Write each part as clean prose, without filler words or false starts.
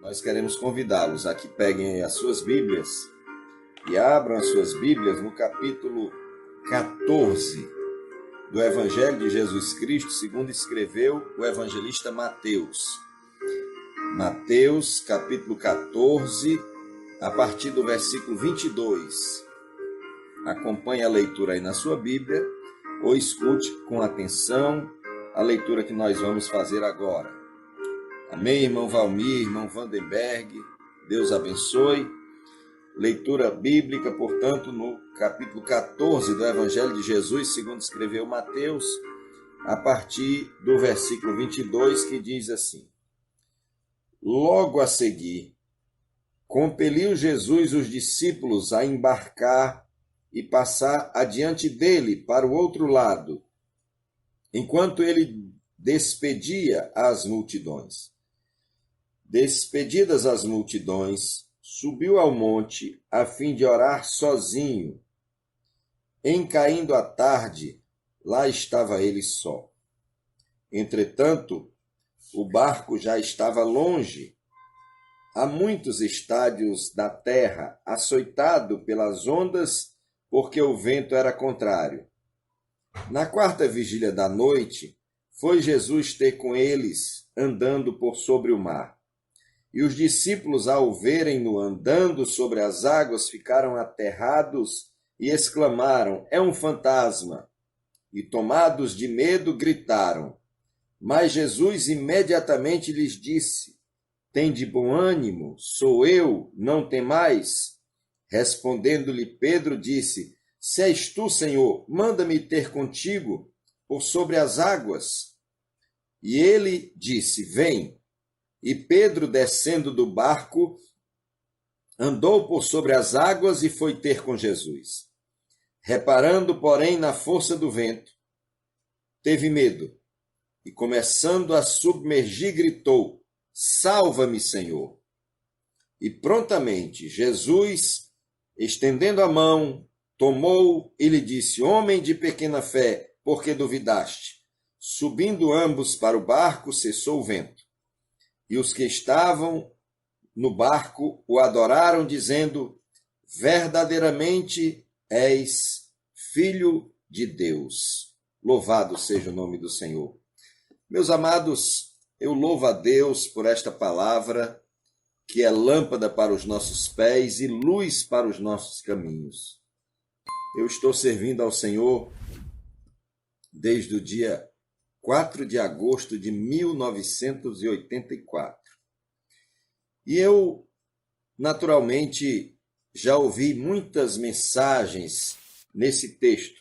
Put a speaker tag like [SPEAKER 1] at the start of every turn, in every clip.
[SPEAKER 1] Nós queremos convidá-los a que peguem as suas Bíblias e abram as suas Bíblias no capítulo 14 do Evangelho de Jesus Cristo, segundo escreveu o evangelista Mateus. Mateus, capítulo 14, a partir do versículo 22. Acompanhe a leitura aí na sua Bíblia ou escute com atenção a leitura que nós vamos fazer agora. Amém, irmão Valmir, irmão Vandenberg, Deus abençoe. Leitura bíblica, portanto, no capítulo 14 do Evangelho de Jesus, segundo escreveu Mateus, a partir do versículo 22, que diz assim: Logo a seguir, compeliu Jesus os discípulos a embarcar e passar adiante dele para o outro lado, enquanto ele despedia as multidões. Despedidas as multidões, subiu ao monte a fim de orar sozinho. Em caindo a tarde, lá estava ele só. Entretanto, o barco já estava longe, a muitos estádios da terra, açoitado pelas ondas, porque o vento era contrário. Na quarta vigília da noite, foi Jesus ter com eles, andando por sobre o mar. E os discípulos, ao verem-no andando sobre as águas, ficaram aterrados e exclamaram: É um fantasma! E, tomados de medo, gritaram. Mas Jesus imediatamente lhes disse: Tende bom ânimo, sou eu, não temais. Respondendo-lhe Pedro, disse: Se és tu, Senhor, manda-me ter contigo por sobre as águas. E ele disse: Vem. E Pedro, descendo do barco, andou por sobre as águas e foi ter com Jesus. Reparando, porém, na força do vento, teve medo e, começando a submergir, gritou: Salva-me, Senhor! E prontamente Jesus, estendendo a mão, tomou e lhe disse: Homem de pequena fé, por que duvidaste? Subindo ambos para o barco, cessou o vento. E os que estavam no barco o adoraram, dizendo: Verdadeiramente és Filho de Deus. Louvado seja o nome do Senhor. Meus amados, eu louvo a Deus por esta palavra, que é lâmpada para os nossos pés e luz para os nossos caminhos. Eu estou servindo ao Senhor desde o dia 4 de agosto de 1984. E eu, naturalmente, já ouvi muitas mensagens nesse texto,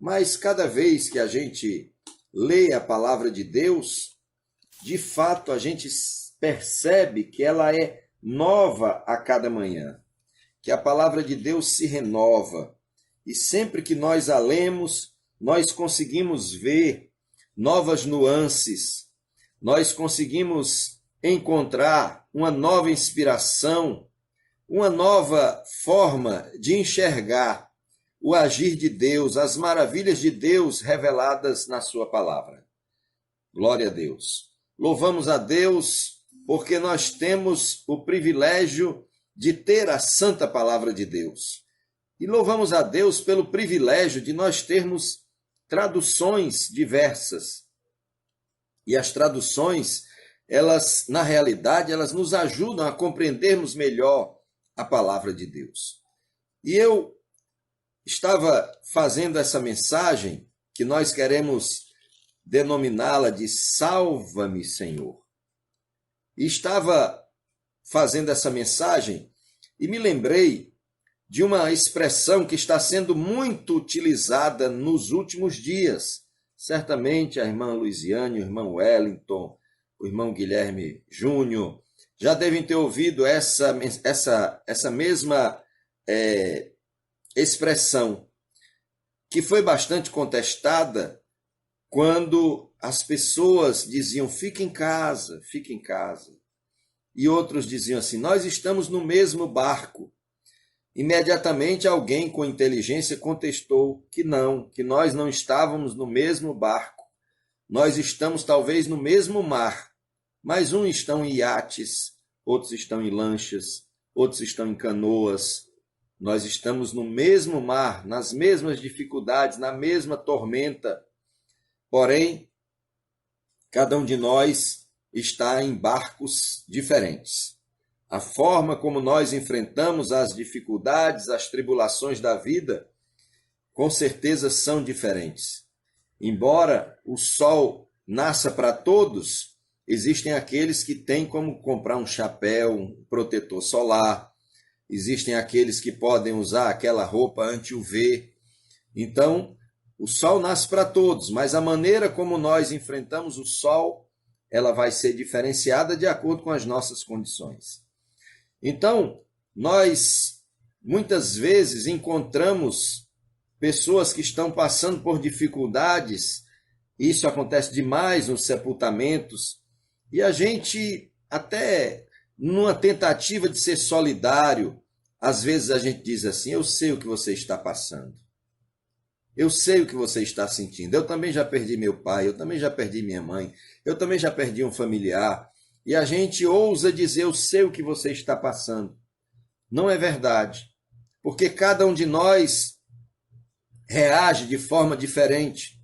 [SPEAKER 1] mas cada vez que a gente lê a palavra de Deus, de fato a gente percebe que ela é nova a cada manhã, que a palavra de Deus se renova, e sempre que nós a lemos, nós conseguimos ver novas nuances, nós conseguimos encontrar uma nova inspiração, uma nova forma de enxergar o agir de Deus, as maravilhas de Deus reveladas na sua palavra. Glória a Deus. Louvamos a Deus porque nós temos o privilégio de ter a santa palavra de Deus. E louvamos a Deus pelo privilégio de nós termos traduções diversas. E as traduções, elas, na realidade, elas nos ajudam a compreendermos melhor a palavra de Deus. E eu estava fazendo essa mensagem, que nós queremos denominá-la de Salva-me, Senhor. E estava fazendo essa mensagem e me lembrei de uma expressão que está sendo muito utilizada nos últimos dias. Certamente a irmã Luiziane, o irmão Wellington, o irmão Guilherme Júnior já devem ter ouvido essa mesma expressão, que foi bastante contestada quando as pessoas diziam: fique em casa, fique em casa. E outros diziam assim: nós estamos no mesmo barco. Imediatamente alguém com inteligência contestou que nós não estávamos no mesmo barco. Nós estamos talvez no mesmo mar, mas uns estão em iates, outros estão em lanchas, outros estão em canoas. Nós estamos no mesmo mar, nas mesmas dificuldades, na mesma tormenta. Porém, cada um de nós está em barcos diferentes. A forma como nós enfrentamos as dificuldades, as tribulações da vida, com certeza são diferentes. Embora o sol nasça para todos, existem aqueles que têm como comprar um chapéu, um protetor solar, existem aqueles que podem usar aquela roupa anti-UV. Então, o sol nasce para todos, mas a maneira como nós enfrentamos o sol, ela vai ser diferenciada de acordo com as nossas condições. Então, nós muitas vezes encontramos pessoas que estão passando por dificuldades, isso acontece demais nos sepultamentos, e a gente, até numa tentativa de ser solidário, às vezes a gente diz assim: eu sei o que você está passando, eu sei o que você está sentindo, eu também já perdi meu pai, eu também já perdi minha mãe, eu também já perdi um familiar, e a gente ousa dizer: eu sei o que você está passando. Não é verdade, porque cada um de nós reage de forma diferente.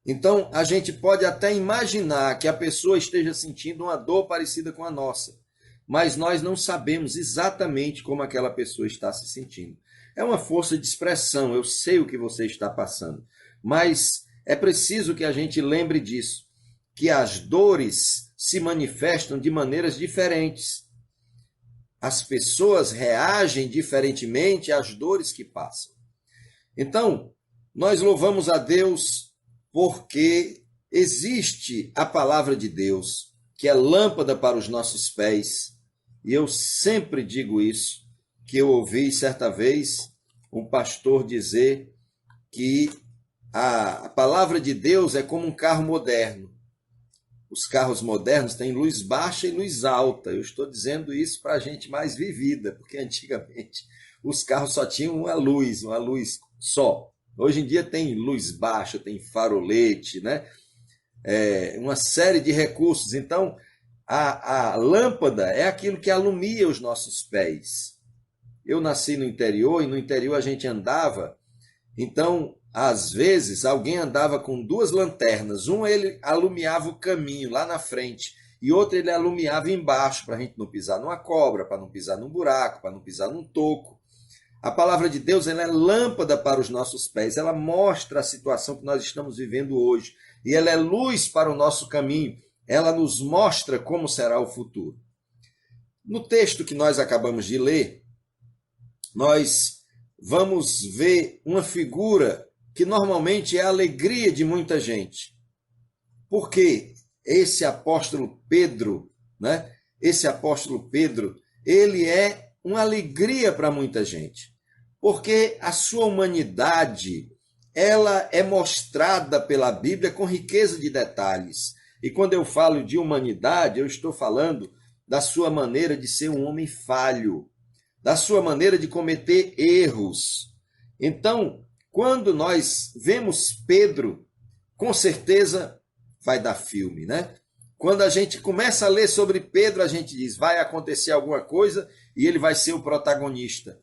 [SPEAKER 1] Então, a gente pode até imaginar que a pessoa esteja sentindo uma dor parecida com a nossa, mas nós não sabemos exatamente como aquela pessoa está se sentindo. É uma força de expressão, eu sei o que você está passando, mas é preciso que a gente lembre disso, que as dores se manifestam de maneiras diferentes. As pessoas reagem diferentemente às dores que passam. Então, nós louvamos a Deus porque existe a palavra de Deus, que é lâmpada para os nossos pés. E eu sempre digo isso, que eu ouvi certa vez um pastor dizer que a palavra de Deus é como um carro moderno. Os carros modernos têm luz baixa e luz alta. Eu estou dizendo isso para a gente mais vivida, porque antigamente os carros só tinham uma luz só. Hoje em dia tem luz baixa, tem farolete, né? Uma série de recursos. Então, a lâmpada é aquilo que alumia os nossos pés. Eu nasci no interior e no interior a gente andava, então, às vezes, alguém andava com duas lanternas. Um ele alumiava o caminho lá na frente e outro ele alumiava embaixo para a gente não pisar numa cobra, para não pisar num buraco, para não pisar num toco. A palavra de Deus ela é lâmpada para os nossos pés, ela mostra a situação que nós estamos vivendo hoje e ela é luz para o nosso caminho, ela nos mostra como será o futuro. No texto que nós acabamos de ler, nós vamos ver uma figura que normalmente é a alegria de muita gente. Porque esse apóstolo Pedro, né? Esse apóstolo Pedro, ele é uma alegria para muita gente. Porque a sua humanidade, ela é mostrada pela Bíblia com riqueza de detalhes. E quando eu falo de humanidade, eu estou falando da sua maneira de ser um homem falho, da sua maneira de cometer erros. Então, quando nós vemos Pedro, com certeza vai dar filme, né? Quando a gente começa a ler sobre Pedro, a gente diz, vai acontecer alguma coisa e ele vai ser o protagonista.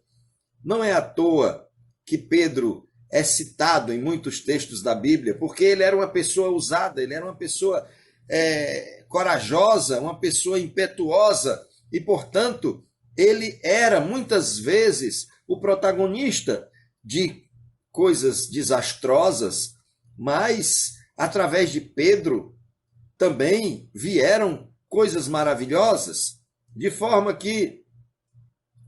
[SPEAKER 1] Não é à toa que Pedro é citado em muitos textos da Bíblia, porque ele era uma pessoa ousada, ele era uma pessoa corajosa, uma pessoa impetuosa e, portanto, ele era muitas vezes o protagonista de coisas desastrosas, mas através de Pedro também vieram coisas maravilhosas, de forma que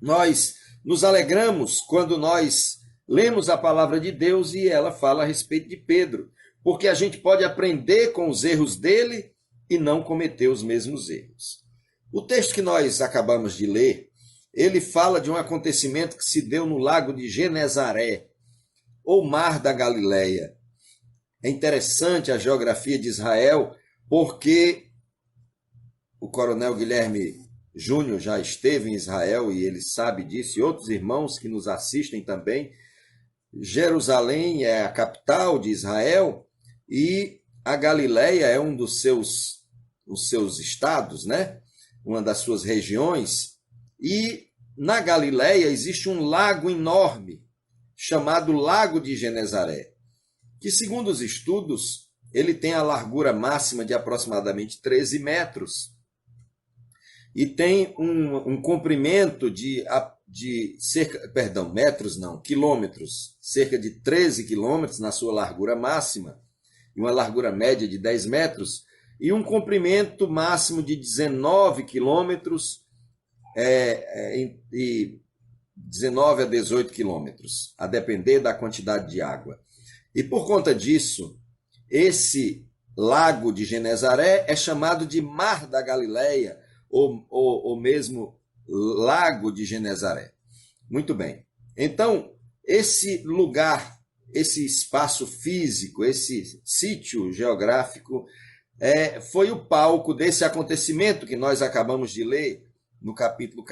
[SPEAKER 1] nós nos alegramos quando nós lemos a palavra de Deus e ela fala a respeito de Pedro, porque a gente pode aprender com os erros dele e não cometer os mesmos erros. O texto que nós acabamos de ler, ele fala de um acontecimento que se deu no lago de Genezaré, ou Mar da Galileia. É interessante a geografia de Israel, porque o coronel Guilherme Júnior já esteve em Israel e ele sabe disso, e outros irmãos que nos assistem também. Jerusalém é a capital de Israel e a Galileia é um dos seus estados, né? uma das suas regiões, e na Galileia existe um lago enorme, chamado Lago de Genezaré, que, segundo os estudos, ele tem a largura máxima de aproximadamente 13 metros e tem um comprimento de cerca, perdão, metros não, quilômetros, cerca de 13 quilômetros na sua largura máxima, e uma largura média de 10 metros, e um comprimento máximo de 19 quilômetros e 19 a 18 quilômetros, a depender da quantidade de água. E por conta disso, esse Lago de Genezaré é chamado de Mar da Galileia, ou mesmo Lago de Genezaré. Muito bem. Então, esse lugar, esse espaço físico, esse sítio geográfico, foi o palco desse acontecimento que nós acabamos de ler no capítulo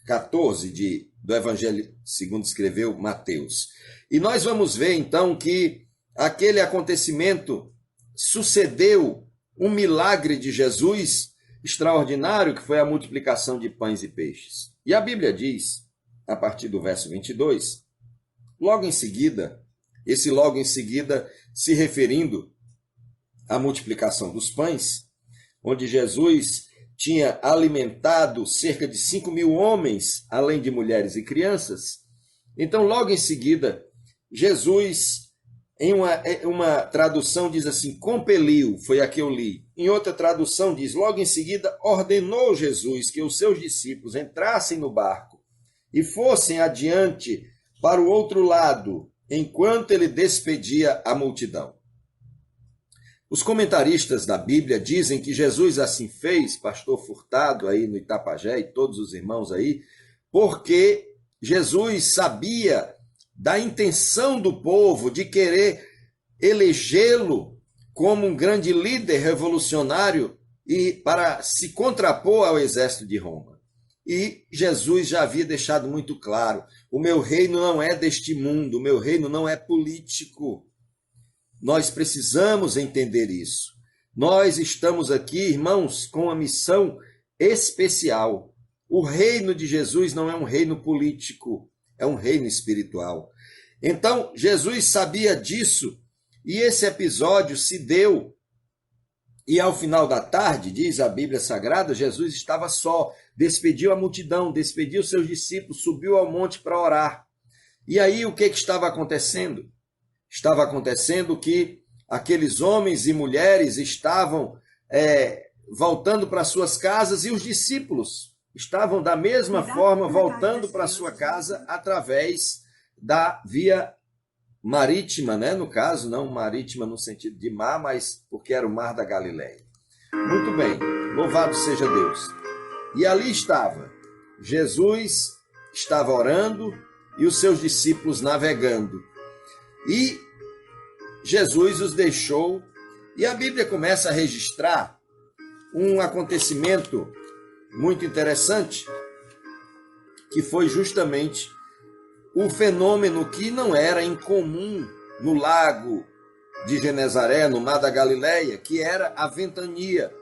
[SPEAKER 1] 14 do Evangelho segundo escreveu Mateus. E nós vamos ver, então, que aquele acontecimento sucedeu um milagre de Jesus extraordinário, que foi a multiplicação de pães e peixes. E a Bíblia diz, a partir do verso 22, logo em seguida se referindo à multiplicação dos pães, onde Jesus tinha alimentado cerca de 5.000 homens, além de mulheres e crianças. Então, logo em seguida, Jesus, em uma tradução diz assim, compeliu, foi a que eu li. Em outra tradução diz, logo em seguida, ordenou Jesus que os seus discípulos entrassem no barco e fossem adiante para o outro lado, enquanto ele despedia a multidão. Os comentaristas da Bíblia dizem que Jesus assim fez, pastor Furtado aí no Itapajé e todos os irmãos aí, porque Jesus sabia da intenção do povo de querer elegê-lo como um grande líder revolucionário e para se contrapor ao exército de Roma. E Jesus já havia deixado muito claro, o meu reino não é deste mundo, o meu reino não é político. Nós precisamos entender isso. Nós estamos aqui, irmãos, com uma missão especial. O reino de Jesus não é um reino político, é um reino espiritual. Então, Jesus sabia disso, e esse episódio se deu. E ao final da tarde, diz a Bíblia Sagrada, Jesus estava só, despediu a multidão, despediu seus discípulos, subiu ao monte para orar. E aí o que estava acontecendo? Estava acontecendo que aqueles homens e mulheres estavam voltando para suas casas e os discípulos estavam da mesma forma voltando para sua casa através da via marítima, né? No caso, não marítima no sentido de mar, mas porque era o mar da Galileia. Muito bem, louvado seja Deus. E ali estava, Jesus estava orando e os seus discípulos navegando. E Jesus os deixou, e a Bíblia começa a registrar um acontecimento muito interessante, que foi justamente o fenômeno que não era incomum no lago de Genezaré, no mar da Galileia, que era a ventania.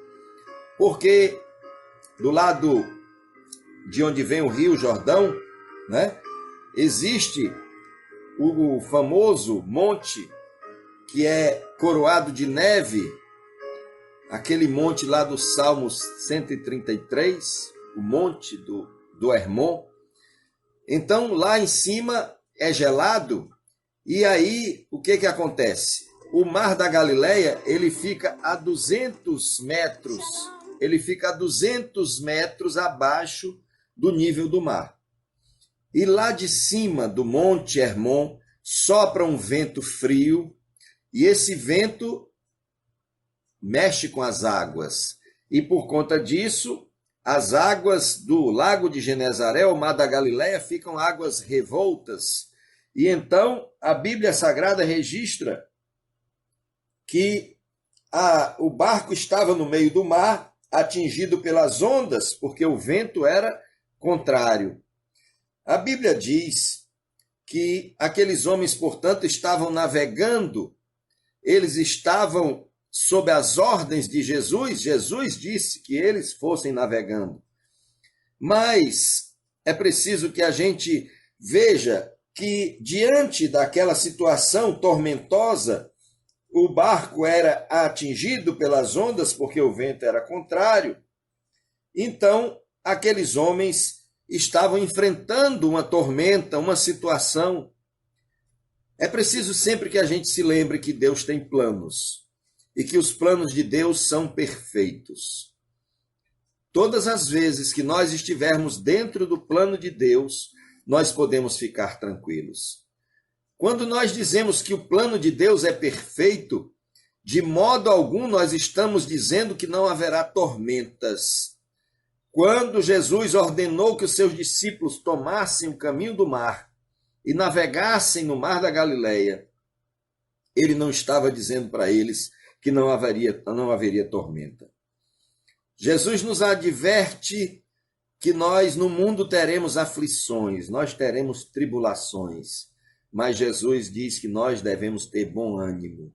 [SPEAKER 1] Porque do lado de onde vem o Rio Jordão, né, existe o famoso monte que é coroado de neve, aquele monte lá do Salmos 133, o monte do Hermon. Então, lá em cima é gelado, e aí o que acontece? O mar da Galileia, ele fica a 200 metros, abaixo do nível do mar. E lá de cima do Monte Hermon sopra um vento frio, e esse vento mexe com as águas. E por conta disso, as águas do Lago de Genezaré, o Mar da Galileia, ficam águas revoltas. E então a Bíblia Sagrada registra que o barco estava no meio do mar, atingido pelas ondas, porque o vento era contrário. A Bíblia diz que aqueles homens, portanto, estavam navegando, eles estavam sob as ordens de Jesus. Jesus disse que eles fossem navegando. Mas é preciso que a gente veja que, diante daquela situação tormentosa, o barco era atingido pelas ondas porque o vento era contrário. Então, aqueles homens estavam enfrentando uma tormenta, uma situação. É preciso sempre que a gente se lembre que Deus tem planos e que os planos de Deus são perfeitos. Todas as vezes que nós estivermos dentro do plano de Deus, nós podemos ficar tranquilos. Quando nós dizemos que o plano de Deus é perfeito, de modo algum nós estamos dizendo que não haverá tormentas. Quando Jesus ordenou que os seus discípulos tomassem o caminho do mar e navegassem no mar da Galileia, ele não estava dizendo para eles que não haveria tormenta. Jesus nos adverte que nós no mundo teremos aflições, nós teremos tribulações, mas Jesus diz que nós devemos ter bom ânimo.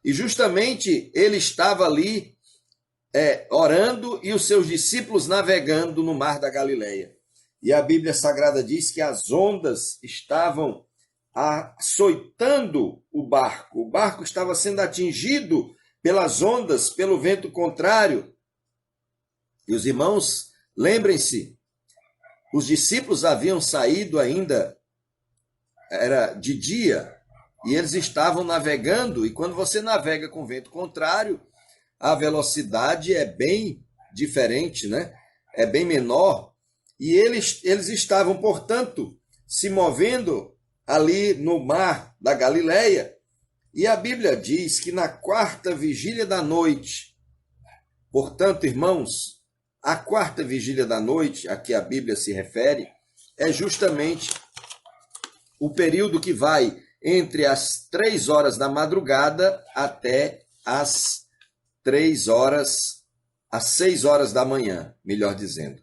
[SPEAKER 1] E justamente ele estava ali orando e os seus discípulos navegando no mar da Galileia. E a Bíblia Sagrada diz que as ondas estavam açoitando o barco estava sendo atingido pelas ondas, pelo vento contrário. E os irmãos, lembrem-se, os discípulos haviam saído ainda, era de dia, e eles estavam navegando, e quando você navega com vento contrário, a velocidade é bem diferente, né? É bem menor, e eles estavam, portanto, se movendo ali no mar da Galileia, e a Bíblia diz que na quarta vigília da noite, portanto, irmãos, a quarta vigília da noite, a que a Bíblia se refere, é justamente o período que vai entre as 3 horas da madrugada até as 6 horas da manhã, melhor dizendo.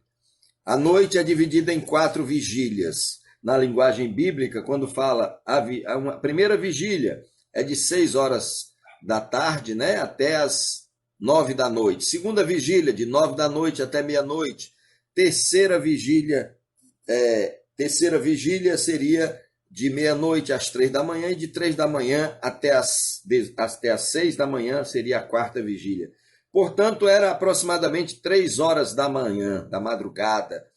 [SPEAKER 1] A noite é dividida em 4 vigílias. Na linguagem bíblica, quando fala a primeira vigília é de 6 horas da tarde, né, até as 9 da noite. Segunda vigília, de 9 da noite até meia-noite. Terceira vigília seria de meia-noite às 3 da manhã, e de 3 da manhã até as 6 da manhã seria a quarta vigília. Portanto, era aproximadamente 3 horas da manhã, da madrugada.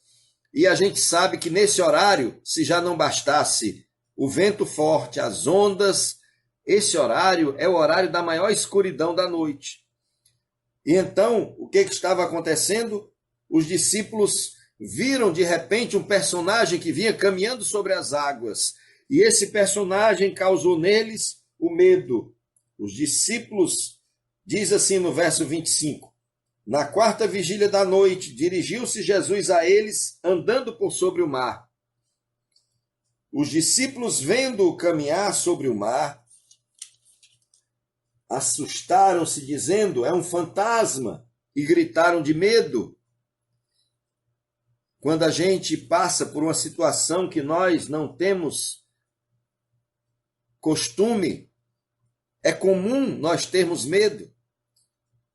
[SPEAKER 1] E a gente sabe que nesse horário, se já não bastasse o vento forte, as ondas, esse horário é o horário da maior escuridão da noite. E então, o que estava acontecendo? Os discípulos viram de repente um personagem que vinha caminhando sobre as águas. E esse personagem causou neles o medo. Os discípulos, diz assim no verso 25, na quarta vigília da noite, dirigiu-se Jesus a eles, andando por sobre o mar. Os discípulos, vendo-o caminhar sobre o mar, assustaram-se, dizendo, é um fantasma, e gritaram de medo. Quando a gente passa por uma situação que nós não temos costume, é comum nós termos medo.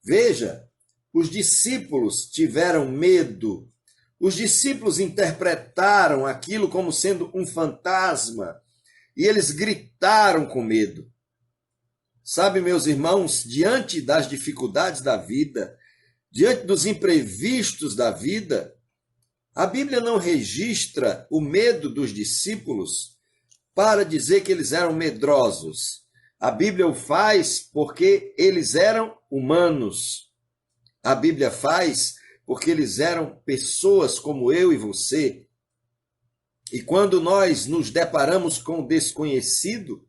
[SPEAKER 1] Veja, os discípulos tiveram medo. Os discípulos interpretaram aquilo como sendo um fantasma e eles gritaram com medo. Sabe, meus irmãos, diante das dificuldades da vida, diante dos imprevistos da vida, a Bíblia não registra o medo dos discípulos para dizer que eles eram medrosos. A Bíblia o faz porque eles eram humanos. A Bíblia faz porque eles eram pessoas como eu e você. E quando nós nos deparamos com o desconhecido,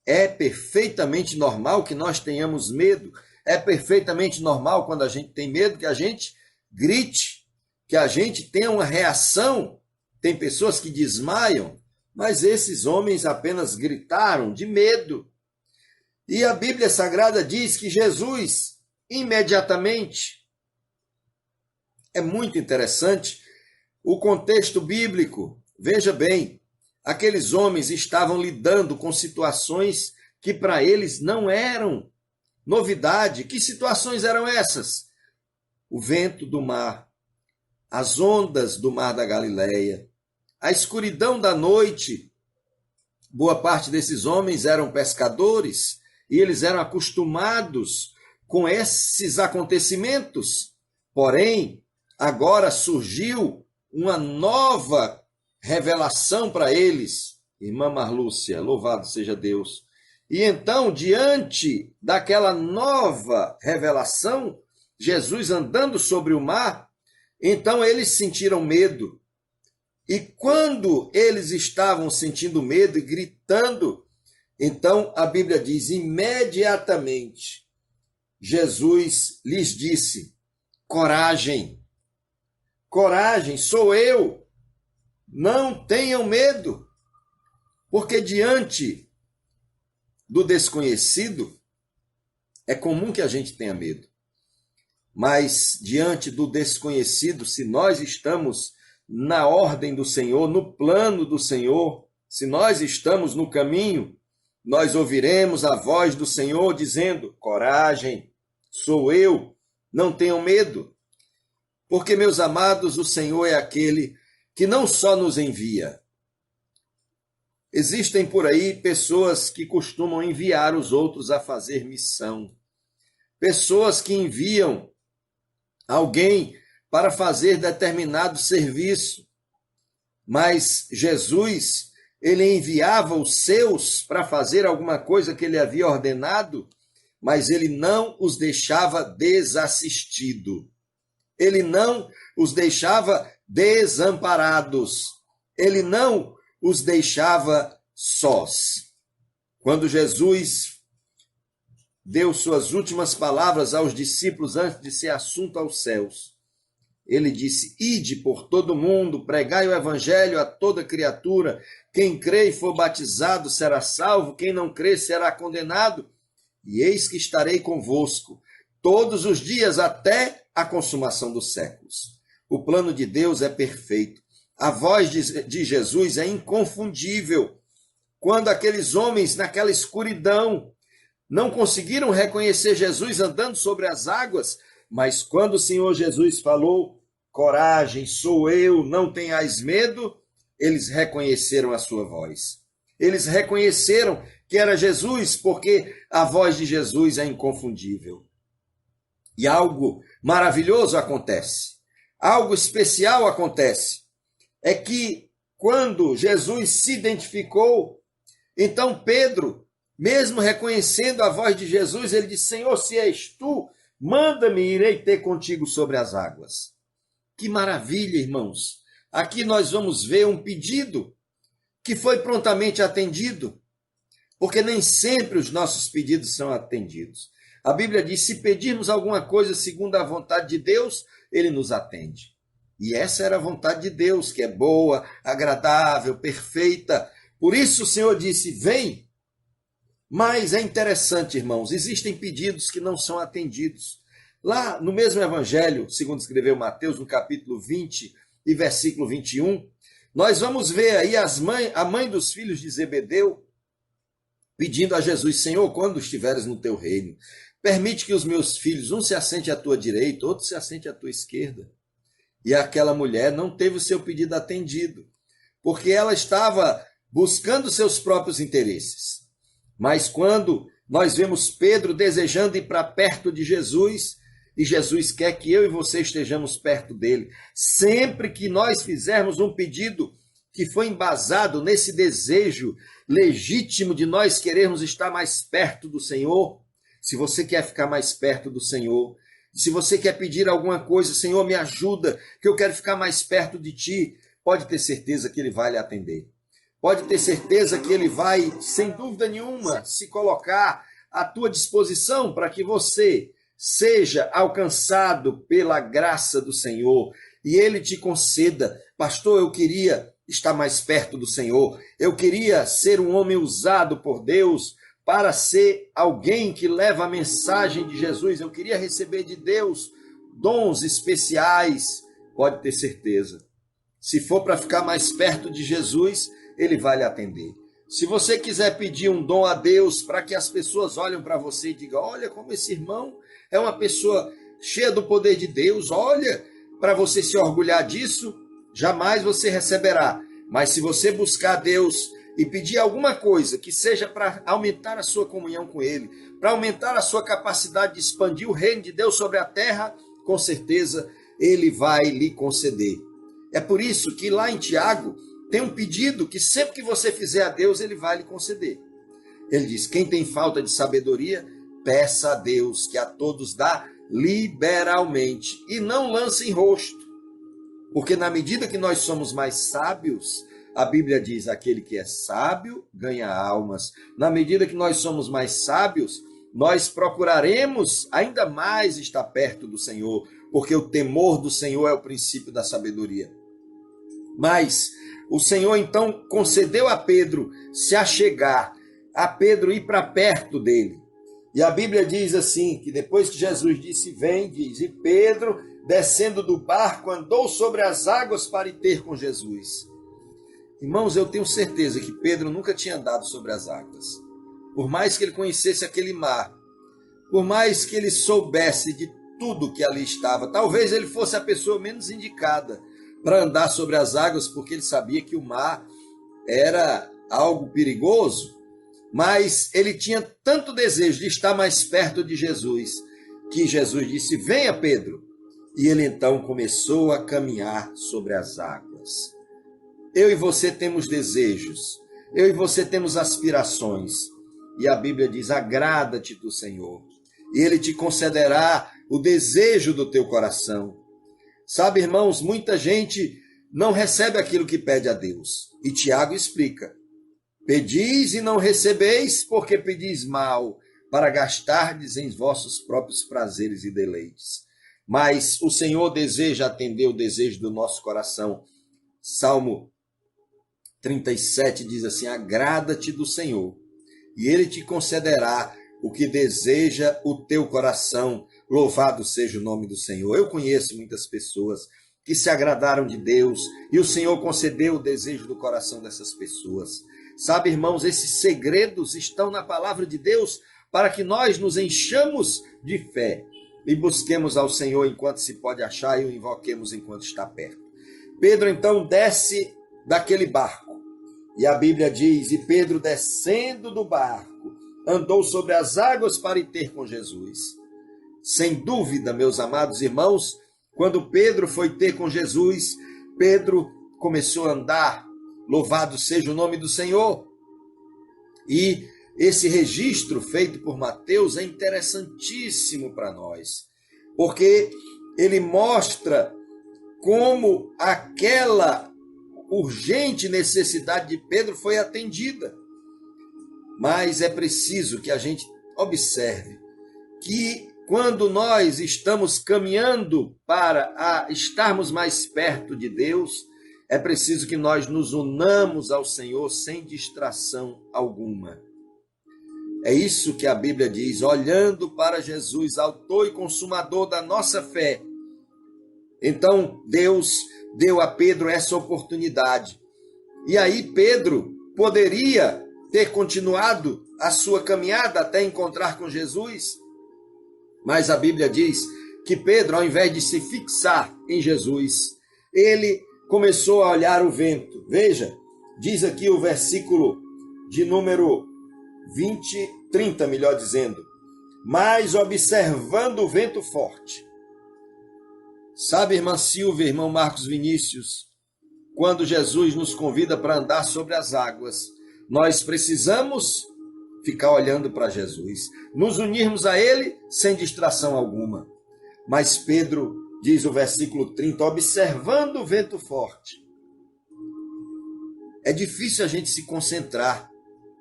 [SPEAKER 1] é perfeitamente normal que nós tenhamos medo. É perfeitamente normal, quando a gente tem medo, que a gente grite, que a gente tenha uma reação. Tem pessoas que desmaiam, mas esses homens apenas gritaram de medo. E a Bíblia Sagrada diz que Jesus, imediatamente, é muito interessante o contexto bíblico. Veja bem, aqueles homens estavam lidando com situações que para eles não eram novidade. Que situações eram essas? O vento do mar, as ondas do mar da Galileia, a escuridão da noite. Boa parte desses homens eram pescadores e eles eram acostumados com esses acontecimentos. Porém, agora surgiu uma nova revelação para eles. Irmã Marlúcia, louvado seja Deus. E então, diante daquela nova revelação, Jesus andando sobre o mar, então eles sentiram medo. E quando eles estavam sentindo medo e gritando, então a Bíblia diz, imediatamente, Jesus lhes disse, coragem, coragem, sou eu, não tenham medo, porque diante do desconhecido, é comum que a gente tenha medo, mas diante do desconhecido, se nós estamos na ordem do Senhor, no plano do Senhor, se nós estamos no caminho, nós ouviremos a voz do Senhor dizendo, coragem, sou eu, não tenham medo. Porque, meus amados, o Senhor é aquele que não só nos envia. Existem por aí pessoas que costumam enviar os outros a fazer missão. Pessoas que enviam alguém para fazer determinado serviço. Mas Jesus, ele enviava os seus para fazer alguma coisa que ele havia ordenado, mas ele não os deixava desassistidos. Ele não os deixava desamparados. Ele não os deixava sós. Quando Jesus deu suas últimas palavras aos discípulos antes de ser assunto aos céus, ele disse, ide por todo mundo, pregai o evangelho a toda criatura, quem crê e for batizado será salvo, quem não crê será condenado, e eis que estarei convosco todos os dias até a consumação dos séculos. O plano de Deus é perfeito, a voz de Jesus é inconfundível. Quando aqueles homens naquela escuridão não conseguiram reconhecer Jesus andando sobre as águas, mas quando o Senhor Jesus falou, coragem, sou eu, não tenhais medo, eles reconheceram a sua voz. Eles reconheceram que era Jesus, porque a voz de Jesus é inconfundível. E algo maravilhoso acontece, algo especial acontece. É que quando Jesus se identificou, então Pedro, mesmo reconhecendo a voz de Jesus, ele disse, Senhor, se és tu, manda-me, irei ter contigo sobre as águas. Que maravilha, irmãos! Aqui nós vamos ver um pedido que foi prontamente atendido, porque nem sempre os nossos pedidos são atendidos. A Bíblia diz, se pedirmos alguma coisa segundo a vontade de Deus, ele nos atende. E essa era a vontade de Deus, que é boa, agradável, perfeita. Por isso o Senhor disse, vem. Mas é interessante, irmãos, existem pedidos que não são atendidos. Lá no mesmo evangelho, segundo escreveu Mateus, no capítulo 20 e versículo 21, nós vamos ver aí a mãe dos filhos de Zebedeu pedindo a Jesus, Senhor, quando estiveres no teu reino, permite que os meus filhos, um se assente à tua direita, outro se assente à tua esquerda. E aquela mulher não teve o seu pedido atendido, porque ela estava buscando seus próprios interesses. Mas quando nós vemos Pedro desejando ir para perto de Jesus, e Jesus quer que eu e você estejamos perto dele, sempre que nós fizermos um pedido que foi embasado nesse desejo legítimo de nós querermos estar mais perto do Senhor, se você quer ficar mais perto do Senhor, se você quer pedir alguma coisa, Senhor, me ajuda, que eu quero ficar mais perto de ti, pode ter certeza que ele vai lhe atender. Pode ter certeza que ele vai, sem dúvida nenhuma, se colocar à tua disposição para que você seja alcançado pela graça do Senhor e ele te conceda, pastor, eu queria estar mais perto do Senhor, eu queria ser um homem usado por Deus para ser alguém que leva a mensagem de Jesus, eu queria receber de Deus dons especiais, pode ter certeza. Se for para ficar mais perto de Jesus, ele vai lhe atender. Se você quiser pedir um dom a Deus para que as pessoas olhem para você e digam, olha como esse irmão é uma pessoa cheia do poder de Deus, olha, para você se orgulhar disso, jamais você receberá. Mas se você buscar a Deus e pedir alguma coisa que seja para aumentar a sua comunhão com Ele, para aumentar a sua capacidade de expandir o reino de Deus sobre a terra, com certeza Ele vai lhe conceder. É por isso que lá em Tiago tem um pedido que sempre que você fizer a Deus, Ele vai lhe conceder. Ele diz, quem tem falta de sabedoria, peça a Deus, que a todos dá liberalmente, e não lance em rosto. Porque na medida que nós somos mais sábios, a Bíblia diz, aquele que é sábio ganha almas. Na medida que nós somos mais sábios, nós procuraremos ainda mais estar perto do Senhor, porque o temor do Senhor é o princípio da sabedoria. Mas o Senhor então concedeu a Pedro se achegar, a Pedro ir para perto dele. E a Bíblia diz assim, que depois que Jesus disse, vem, diz, e Pedro, descendo do barco, andou sobre as águas para ir ter com Jesus. Irmãos, eu tenho certeza que Pedro nunca tinha andado sobre as águas. Por mais que ele conhecesse aquele mar, por mais que ele soubesse de tudo que ali estava, talvez ele fosse a pessoa menos indicada para andar sobre as águas, porque ele sabia que o mar era algo perigoso, mas ele tinha tanto desejo de estar mais perto de Jesus, que Jesus disse, venha Pedro, e ele então começou a caminhar sobre as águas. Eu e você temos desejos, eu e você temos aspirações, e a Bíblia diz, agrada-te do Senhor, e Ele te concederá o desejo do teu coração. Sabe, irmãos, muita gente não recebe aquilo que pede a Deus. E Tiago explica, pedis e não recebeis, porque pedis mal, para gastardes em vossos próprios prazeres e deleites. Mas o Senhor deseja atender o desejo do nosso coração. Salmo 37 diz assim, agrada-te do Senhor, e Ele te concederá o que deseja o teu coração. Louvado seja o nome do Senhor. Eu conheço muitas pessoas que se agradaram de Deus e o Senhor concedeu o desejo do coração dessas pessoas. Sabe, irmãos, esses segredos estão na palavra de Deus para que nós nos enchamos de fé e busquemos ao Senhor enquanto se pode achar e o invoquemos enquanto está perto. Pedro então desce daquele barco e a Bíblia diz, e Pedro descendo do barco andou sobre as águas para ir ter com Jesus. Sem dúvida, meus amados irmãos, quando Pedro foi ter com Jesus, Pedro começou a andar, louvado seja o nome do Senhor. E esse registro feito por Mateus é interessantíssimo para nós, porque ele mostra como aquela urgente necessidade de Pedro foi atendida. Mas é preciso que a gente observe que quando nós estamos caminhando para estarmos mais perto de Deus, é preciso que nós nos unamos ao Senhor sem distração alguma. É isso que a Bíblia diz, olhando para Jesus, autor e consumador da nossa fé. Então Deus deu a Pedro essa oportunidade. E aí Pedro poderia ter continuado a sua caminhada até encontrar com Jesus, mas a Bíblia diz que Pedro, ao invés de se fixar em Jesus, ele começou a olhar o vento. Veja, diz aqui o versículo de número 30, melhor dizendo, mas observando o vento forte. Sabe, irmã Silvia, irmão Marcos Vinícius, quando Jesus nos convida para andar sobre as águas, nós precisamos ficar olhando para Jesus, nos unirmos a Ele sem distração alguma. Mas Pedro, diz o versículo 30, observando o vento forte. É difícil a gente se concentrar,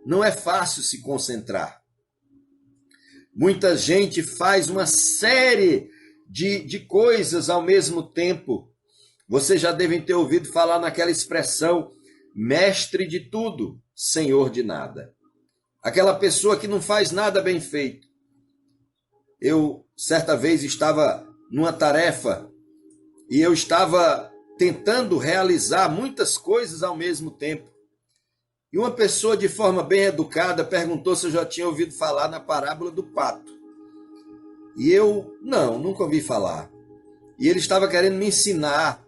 [SPEAKER 1] não é fácil se concentrar. Muita gente faz uma série de coisas ao mesmo tempo. Vocês já devem ter ouvido falar naquela expressão, mestre de tudo, senhor de nada. Aquela pessoa que não faz nada bem feito. Eu, certa vez, estava numa tarefa e eu estava tentando realizar muitas coisas ao mesmo tempo. E uma pessoa de forma bem educada perguntou se eu já tinha ouvido falar na parábola do pato. E eu, não, nunca ouvi falar. E ele estava querendo me ensinar,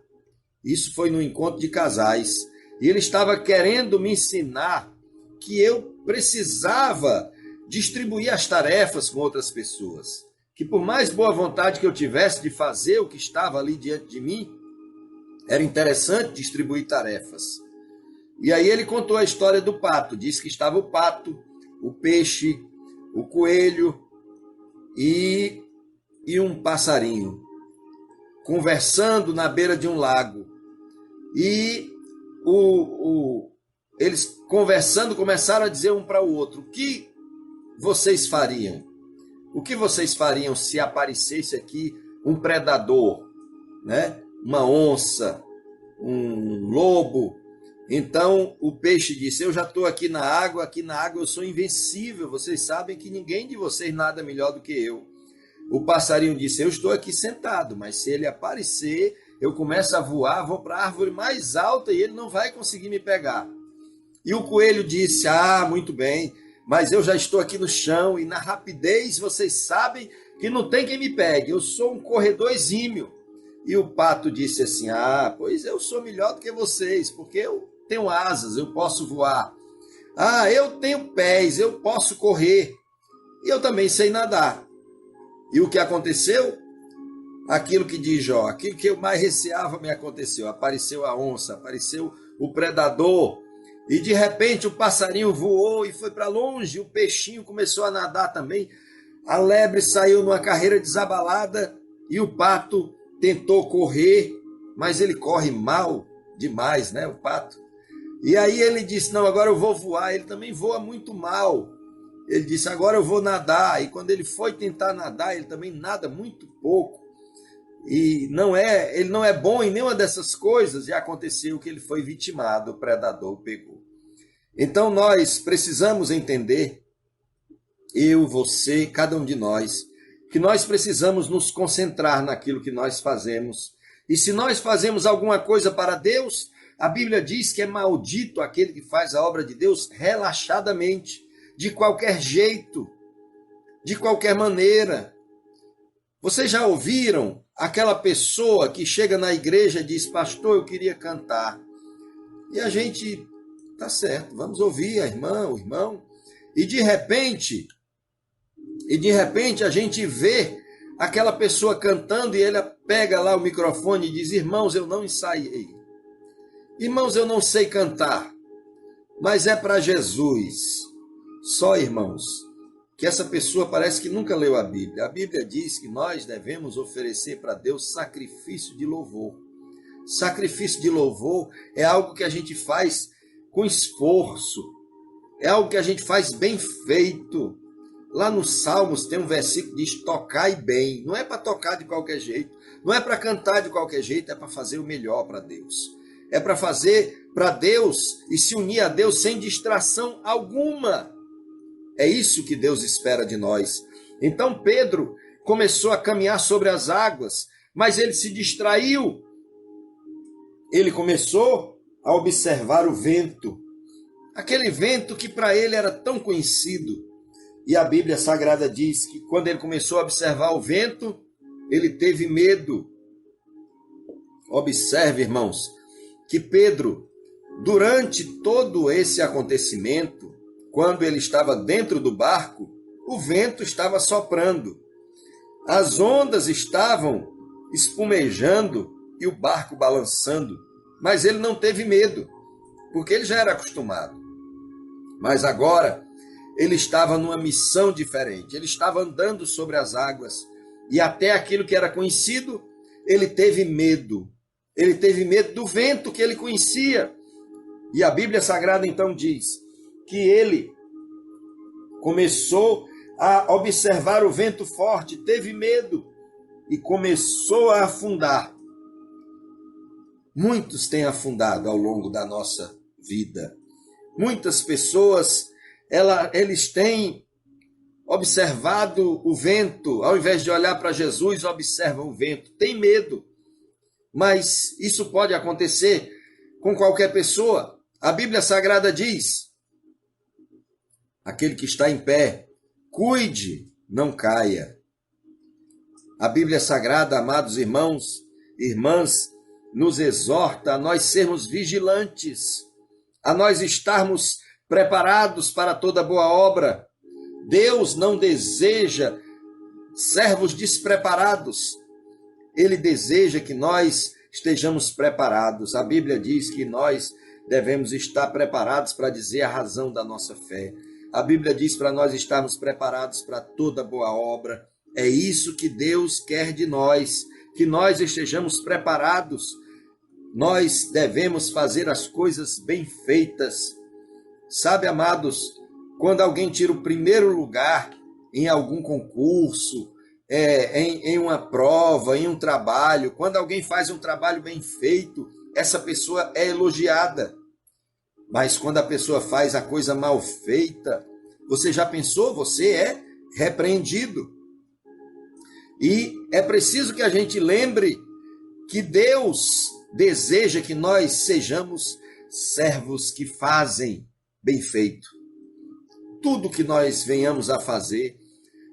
[SPEAKER 1] isso foi no encontro de casais, e ele estava querendo me ensinar que eu precisava distribuir as tarefas com outras pessoas. Que por mais boa vontade que eu tivesse de fazer o que estava ali diante de mim, era interessante distribuir tarefas. E aí ele contou a história do pato. Disse que estava o pato, o peixe, o coelho e um passarinho conversando na beira de um lago. E eles conversando começaram a dizer um para o outro: o que vocês fariam? O que vocês fariam se aparecesse aqui um predador, né? Uma onça, um lobo? Então o peixe disse: eu já estou aqui na água eu sou invencível, vocês sabem que ninguém de vocês nada melhor do que eu. O passarinho disse: eu estou aqui sentado, mas se ele aparecer, eu começo a voar, vou para a árvore mais alta e ele não vai conseguir me pegar. E o coelho disse: ah, muito bem, mas eu já estou aqui no chão e na rapidez vocês sabem que não tem quem me pegue, eu sou um corredor exímio. E o pato disse assim: ah, pois eu sou melhor do que vocês, porque eu tenho asas, eu posso voar. Ah, eu tenho pés, eu posso correr. E eu também sei nadar. E o que aconteceu? Aquilo que diz Jó, aquilo que eu mais receava me aconteceu. Apareceu a onça, apareceu o predador. E de repente o passarinho voou e foi para longe. O peixinho começou a nadar também. A lebre saiu numa carreira desabalada e o pato tentou correr, mas ele corre mal demais, né, o pato? E aí ele disse: não, agora eu vou voar. Ele também voa muito mal. Ele disse: agora eu vou nadar. E quando ele foi tentar nadar, ele também nada muito pouco. E ele não é bom em nenhuma dessas coisas. E aconteceu que ele foi vitimado, o predador o pegou. Então nós precisamos entender, eu, você, cada um de nós, que nós precisamos nos concentrar naquilo que nós fazemos. E se nós fazemos alguma coisa para Deus, a Bíblia diz que é maldito aquele que faz a obra de Deus relaxadamente, de qualquer jeito, de qualquer maneira. Vocês já ouviram aquela pessoa que chega na igreja e diz: pastor, eu queria cantar. E a gente, tá certo, vamos ouvir a irmã, o irmão. E de repente a gente vê aquela pessoa cantando e ele pega lá o microfone e diz: irmãos, eu não ensaiei. Irmãos, eu não sei cantar, mas é para Jesus. Só, irmãos, que essa pessoa parece que nunca leu a Bíblia. A Bíblia diz que nós devemos oferecer para Deus sacrifício de louvor. Sacrifício de louvor é algo que a gente faz com esforço, é algo que a gente faz bem feito. Lá nos Salmos tem um versículo que diz: tocai bem. Não é para tocar de qualquer jeito, não é para cantar de qualquer jeito, é para fazer o melhor para Deus. É para fazer para Deus e se unir a Deus sem distração alguma. É isso que Deus espera de nós. Então Pedro começou a caminhar sobre as águas, mas ele se distraiu. Ele começou a observar o vento. Aquele vento que para ele era tão conhecido. E a Bíblia Sagrada diz que quando ele começou a observar o vento, ele teve medo. Observe, irmãos, que Pedro, durante todo esse acontecimento, quando ele estava dentro do barco, o vento estava soprando, as ondas estavam espumejando e o barco balançando, mas ele não teve medo, porque ele já era acostumado. Mas agora ele estava numa missão diferente, ele estava andando sobre as águas e até aquilo que era conhecido, ele teve medo. Ele teve medo do vento que ele conhecia. E a Bíblia Sagrada então diz que ele começou a observar o vento forte, teve medo e começou a afundar. Muitos têm afundado ao longo da nossa vida. Muitas pessoas, eles têm observado o vento, ao invés de olhar para Jesus, observam o vento, tem medo. Mas isso pode acontecer com qualquer pessoa. A Bíblia Sagrada diz aquele que está em pé, cuide, não caia. A Bíblia Sagrada, amados irmãos, irmãs, nos exorta a nós sermos vigilantes, a nós estarmos preparados para toda boa obra. Deus não deseja servos despreparados. Ele deseja que nós estejamos preparados. A Bíblia diz que nós devemos estar preparados para dizer a razão da nossa fé. A Bíblia diz para nós estarmos preparados para toda boa obra. É isso que Deus quer de nós, que nós estejamos preparados. Nós devemos fazer as coisas bem feitas. Sabe, amados, quando alguém tira o primeiro lugar em algum concurso, em uma prova, em um trabalho, quando alguém faz um trabalho bem feito, essa pessoa é elogiada. Mas quando a pessoa faz a coisa mal feita, você já pensou? Você é repreendido. E é preciso que a gente lembre que Deus deseja que nós sejamos servos que fazem bem feito. Tudo que nós venhamos a fazer.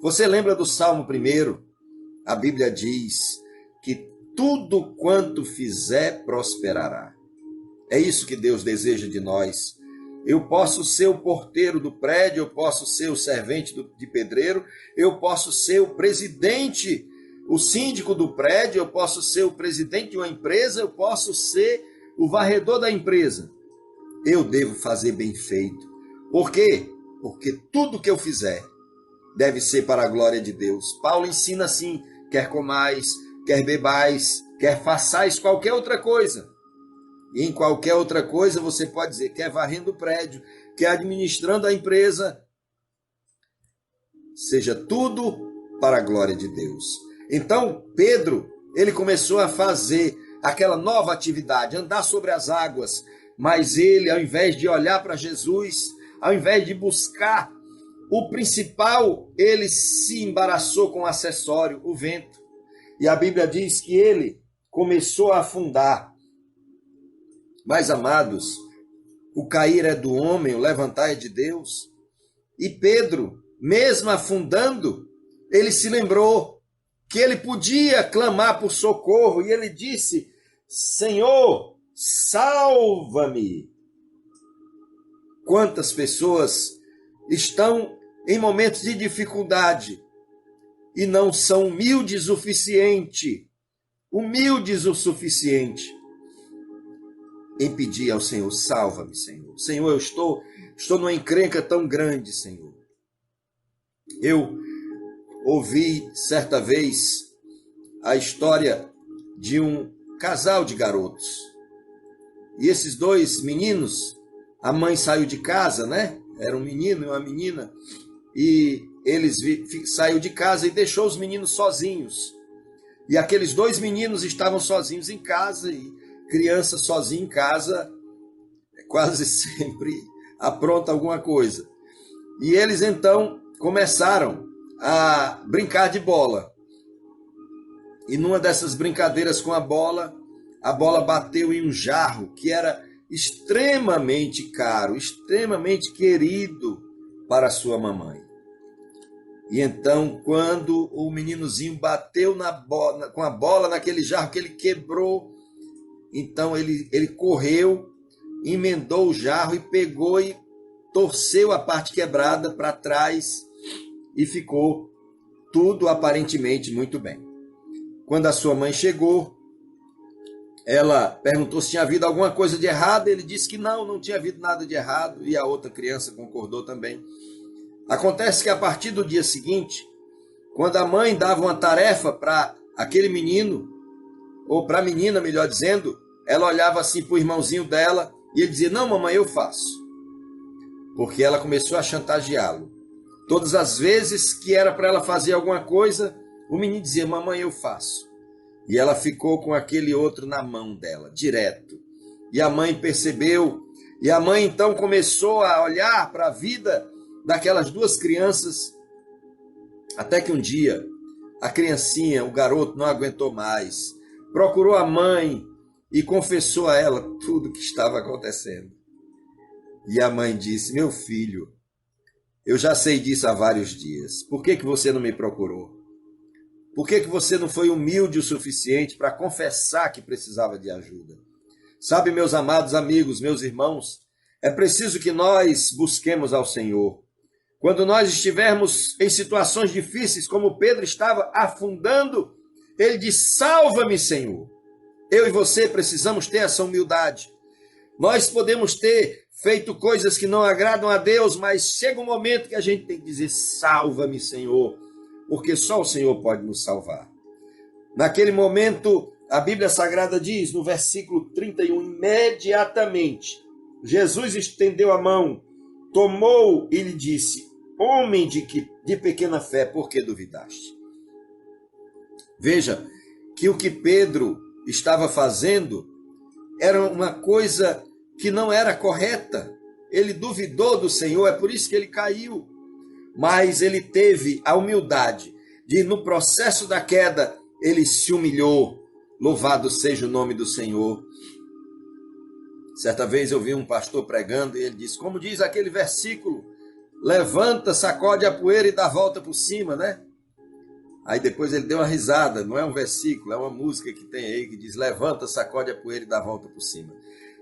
[SPEAKER 1] Você lembra do Salmo 1? A Bíblia diz que tudo quanto fizer prosperará. É isso que Deus deseja de nós. Eu posso ser o porteiro do prédio, eu posso ser o servente de pedreiro, eu posso ser o presidente, o síndico do prédio, eu posso ser o presidente de uma empresa, eu posso ser o varredor da empresa. Eu devo fazer bem feito. Por quê? Porque tudo que eu fizer deve ser para a glória de Deus. Paulo ensina assim, quer comais, quer bebais, quer façais qualquer outra coisa. E em qualquer outra coisa você pode dizer, quer varrendo o prédio, quer administrando a empresa, seja tudo para a glória de Deus. Então, Pedro, ele começou a fazer aquela nova atividade, andar sobre as águas, mas ele, ao invés de olhar para Jesus, ao invés de buscar o principal, ele se embaraçou com o acessório, o vento. E a Bíblia diz que ele começou a afundar. Mas, amados, o cair é do homem, o levantar é de Deus. E Pedro, mesmo afundando, ele se lembrou que ele podia clamar por socorro. E ele disse, Senhor, salva-me. Quantas pessoas estão em momentos de dificuldade e não são humildes o suficiente em pedir ao Senhor, salva-me, Senhor. Senhor, eu estou numa encrenca tão grande, Senhor. Eu ouvi certa vez a história de um casal de garotos. E esses dois meninos, a mãe saiu de casa, né? Era um menino e uma menina. E eles saiu de casa e deixou os meninos sozinhos. E aqueles dois meninos estavam sozinhos em casa, e criança sozinha em casa quase sempre apronta alguma coisa. E eles então começaram a brincar de bola. E numa dessas brincadeiras com a bola bateu em um jarro que era extremamente caro, extremamente querido para sua mamãe. E então, quando o meninozinho bateu com a bola naquele jarro que ele quebrou, então ele correu, emendou o jarro e pegou e torceu a parte quebrada para trás e ficou tudo aparentemente muito bem. Quando a sua mãe chegou, ela perguntou se tinha havido alguma coisa de errado. Ele disse que não tinha havido nada de errado, e a outra criança concordou também. Acontece que a partir do dia seguinte, quando a mãe dava uma tarefa para aquele menino, ou para a menina, melhor dizendo, ela olhava assim para o irmãozinho dela e ele dizia, não, mamãe, eu faço. Porque ela começou a chantageá-lo. Todas as vezes que era para ela fazer alguma coisa, o menino dizia, mamãe, eu faço. E ela ficou com aquele outro na mão dela, direto. E a mãe percebeu, e a mãe então começou a olhar para a vida daquelas duas crianças, até que um dia a criancinha, o garoto, não aguentou mais, procurou a mãe e confessou a ela tudo o que estava acontecendo. E a mãe disse, meu filho, Eu já sei disso há vários dias. Por que que você não me procurou? Por que que você não foi humilde o suficiente para confessar que precisava de ajuda? Sabe, meus amados amigos, meus irmãos, é preciso que nós busquemos ao Senhor. Quando nós estivermos em situações difíceis, como Pedro estava afundando, ele diz: salva-me, Senhor. Eu e você precisamos ter essa humildade. Nós podemos ter feito coisas que não agradam a Deus, mas chega um momento que a gente tem que dizer: salva-me, Senhor, porque só o Senhor pode nos salvar. Naquele momento, a Bíblia Sagrada diz, no versículo 31, imediatamente, Jesus estendeu a mão, tomou e lhe disse: homem de pequena fé, por que duvidaste? Veja que o que Pedro estava fazendo era uma coisa que não era correta. Ele duvidou do Senhor, é por isso que ele caiu. Mas ele teve a humildade de, no processo da queda, ele se humilhou. Louvado seja o nome do Senhor. Certa vez eu vi um pastor pregando e ele disse, como diz aquele versículo, levanta, sacode a poeira e dá a volta por cima, né? Aí depois ele deu uma risada, não é um versículo, é uma música que tem aí que diz, levanta, sacode a poeira e dá a volta por cima.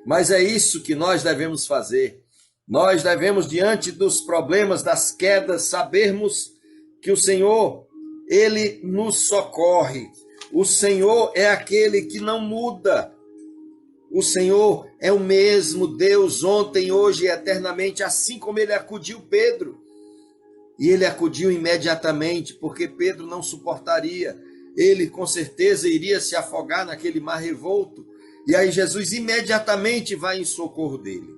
[SPEAKER 1] Mas é isso que nós devemos fazer. Nós devemos, diante dos problemas, das quedas, sabermos que o Senhor, Ele nos socorre. O Senhor é aquele que não muda. O Senhor é o mesmo Deus ontem, hoje e eternamente, assim como Ele acudiu Pedro. E Ele acudiu imediatamente, porque Pedro não suportaria. Ele, com certeza, iria se afogar naquele mar revolto. E aí Jesus imediatamente vai em socorro dele.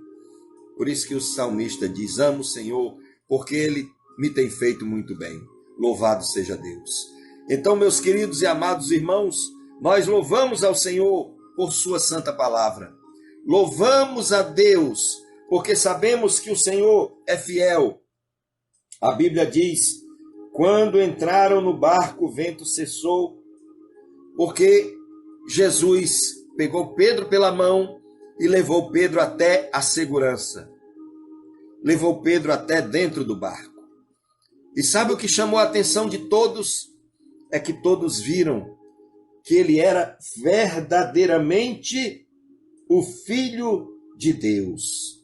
[SPEAKER 1] Por isso que o salmista diz, amo o Senhor, porque Ele me tem feito muito bem. Louvado seja Deus. Então, meus queridos e amados irmãos, nós louvamos ao Senhor por sua santa palavra. Louvamos a Deus, porque sabemos que o Senhor é fiel. A Bíblia diz, quando entraram no barco, o vento cessou, porque Jesus pegou Pedro pela mão e levou Pedro até a segurança. Levou Pedro até dentro do barco. E sabe o que chamou a atenção de todos? É que todos viram que ele era verdadeiramente o Filho de Deus.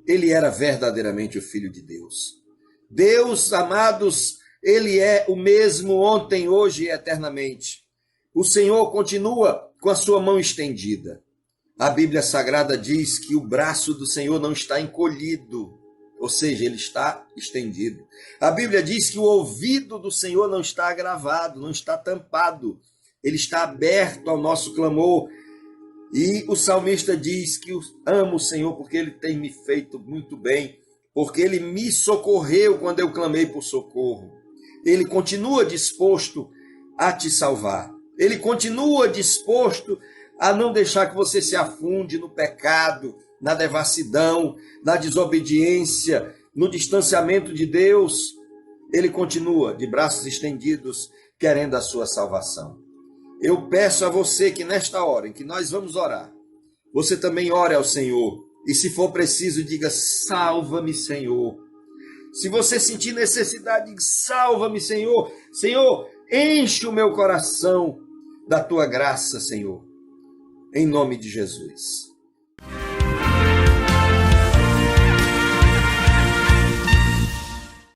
[SPEAKER 1] Ele era verdadeiramente o Filho de Deus. Deus, amados, Ele é o mesmo ontem, hoje e eternamente. O Senhor continua com a sua mão estendida. A Bíblia Sagrada diz que o braço do Senhor não está encolhido, ou seja, ele está estendido. A Bíblia diz que o ouvido do Senhor não está agravado, não está tampado, ele está aberto ao nosso clamor. E o salmista diz que amo o Senhor porque Ele tem me feito muito bem, porque Ele me socorreu quando eu clamei por socorro. Ele continua disposto a te salvar. Ele continua disposto a não deixar que você se afunde no pecado, na devassidão, na desobediência, no distanciamento de Deus. Ele continua de braços estendidos, querendo a sua salvação. Eu peço a você que nesta hora em que nós vamos orar, você também ore ao Senhor. E se for preciso, diga, salva-me, Senhor. Se você sentir necessidade, diga, salva-me, Senhor. Senhor, enche o meu coração da tua graça, Senhor. Em nome de Jesus.